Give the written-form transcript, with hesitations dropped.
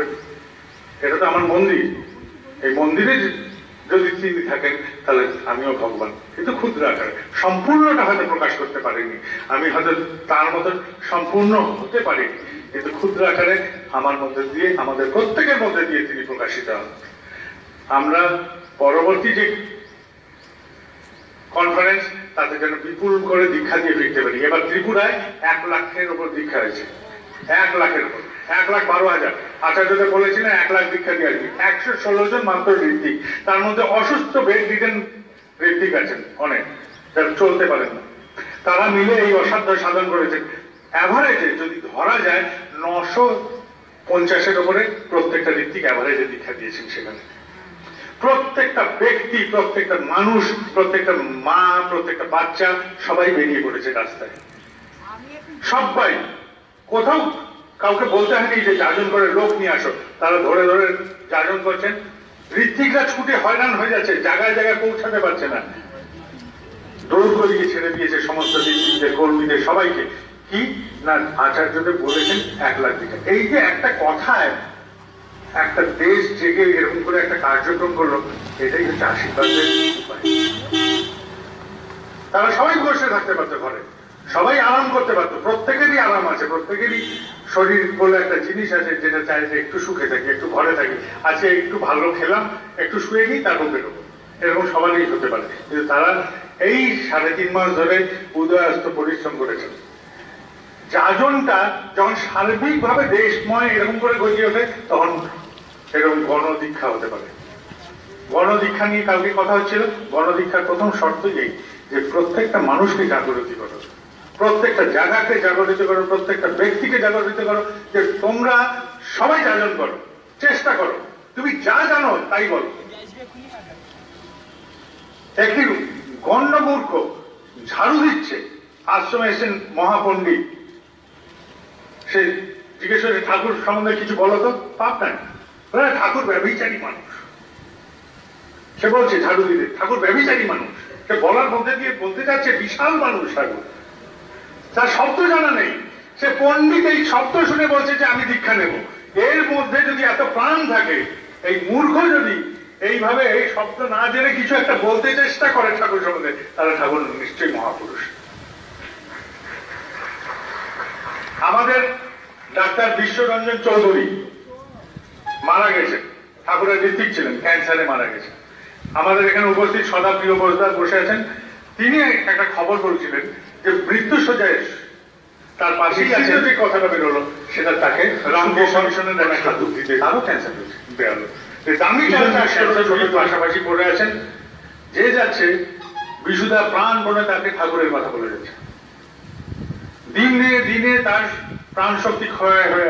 করবেন? এটা তো আমার মন্দির, এই মন্দিরে যদি তিনি থাকেন তাহলে আমিও ভগবান, কিন্তু ক্ষুদ্র আকারে, সম্পূর্ণটা হয়তো প্রকাশ করতে পারিনি, আমি হয়তো তার মতন সম্পূর্ণ হতে পারিনি, কিন্তু ক্ষুদ্র আকারে আমার মধ্যে দিয়ে, আমাদের প্রত্যেকের মধ্যে দিয়ে তিনি প্রকাশিত হন। আমরা পরবর্তী যে কনফারেন্স, তাতে যেন বিপুল করে দীক্ষা দিয়ে ফিরতে পারি। এবার ত্রিপুরায় 1 লাখের উপর দীক্ষা হয়েছে, 1 লাখের উপর, 1,12,000। আচার্যদের বলেছিলেন 1 লাখ দীক্ষা দিয়ে আসবে, 116 জন মাত্র ঋত্বিক, তার মধ্যে অসুস্থ বেড রিডেন ঋত্বিক আছেন অনেক, যারা চলতে পারেন না, তারা মিলে এই অসাধ্য সাধন করেছেন। অ্যাভারেজে যদি ধরা যায় 950-এর উপরে প্রত্যেকটা ঋত্বিক অ্যাভারেজে দীক্ষা দিয়েছেন সেখানে। প্রত্যেকটা ব্যক্তি, প্রত্যেকটা মানুষ, প্রত্যেকটা মা, প্রত্যেকটা বাচ্চা সবাই বেরিয়ে পড়েছে রাস্তায়, সবাই। কোথাও কাউকে বলতে হয়নি যে যাজন করে লোক নিয়ে আসো, তারা ধরে ধরে যাজন করছেন। ঋত্বিকরা ছুটে হয়রান হয়ে যাচ্ছে, জায়গায় জায়গায় পৌঁছাতে পারছে না, দৌড় করিয়ে ছেড়ে দিয়েছে সমস্ত ঋত্বিকদের, কর্মীদের, সবাইকে। কি না, আচার্যদেব বলেছেন 1 লাখ দীক্ষা। এই যে একটা কথায় একটা দেশ জেগে এরকম করে একটা কার্যক্রম করলো, এটাই হচ্ছে আশীর্বাদের উপায়। তারা সবাই বসে থাকতে পারতো ঘরে, সবাই আরাম করতে পারতো, প্রত্যেকেরই আরাম আছে, প্রত্যেকেরই শরীর বলে একটা জিনিস আছে যেটা চাই যে একটু সুখে থাকি, একটু ঘরে থাকি, আজকে একটু ভালো খেলাম, একটু শুয়ে নিই, তারপর বেরোবো, এরকম সবারই হতে পারে। কিন্তু তারা এই 3.5 মাস ধরে উদয়াস্ত পরিশ্রম করেছেন। যাজনটা যখন সার্বিকভাবে দেশময় এরকম করে গজিয়ে ওঠে, তখন এরকম গণদীক্ষা হতে পারে। গণদীক্ষা নিয়ে কালকে কথা হচ্ছিল। গণদীক্ষার প্রথম শর্ত এই যে প্রত্যেকটা মানুষকে জাগরিত করো, প্রত্যেকটা জায়গাকে জাগরিত করো, প্রত্যেকটা ব্যক্তিকে জাগরিত করো, যে তোমরা সবাই যাজন করো, চেষ্টা করো, তুমি যা জানো তাই বলো। একটি গণ্যমূর্খ ঝাড়ু দিচ্ছে, আশ্রমে এসেছেন মহাপণ্ডিত, সে জিজ্ঞেস করে ঠাকুর সম্বন্ধে কিছু বলো তো, পাপ নাই, ঠাকুর ব্যভিচারী মানুষ। সে বলছে ঝাড়ু দিতে, ঠাকুর ব্যভিচারী মানুষ। সে বলার মধ্যে দিয়ে বলতে চাচ্ছে বিশাল মানুষ ঠাকুর, তার শব্দ জানা নেই। সে পণ্ডিত, এই শব্দ শুনে বলছে যে আমি দীক্ষা নেব। এর মধ্যে যদি এত প্রাণ থাকে, এই মূর্খ যদি এইভাবে এই শব্দ না জেনে কিছু একটা বলতে চেষ্টা করে ঠাকুর সম্বন্ধে, তাহলে ঠাকুর নিশ্চয়ই মহাপুরুষ। আমাদের ডাক্তার বিশ্বরঞ্জন চৌধুরী মারা গেছেন, ঠাকুরের ঋত্বিক ছিলেন, ক্যান্সারে মারা গেছেন। আমাদের এখানে উপস্থিত সদাপ্রিয় বোসদার বসে আছেন, তিনি একটা খবর বলছিলেন যে মৃত্যুশয্যায় তার পাশেই আছে, যে কথাটা বেরোলো সেটা তাকে রামকৃষ্ণ মিশনের একটা দুঃখ দিতে, তারও ক্যান্সার বেরোলো। দামি ক্যান্সার পাশাপাশি পড়ে আছেন, যে যাচ্ছে বিশুদা প্রাণ বলে তাকে ঠাকুরের কথা বলে যাচ্ছে। দিনে দিনে তার প্রাণ শক্তি ক্ষয় হয়ে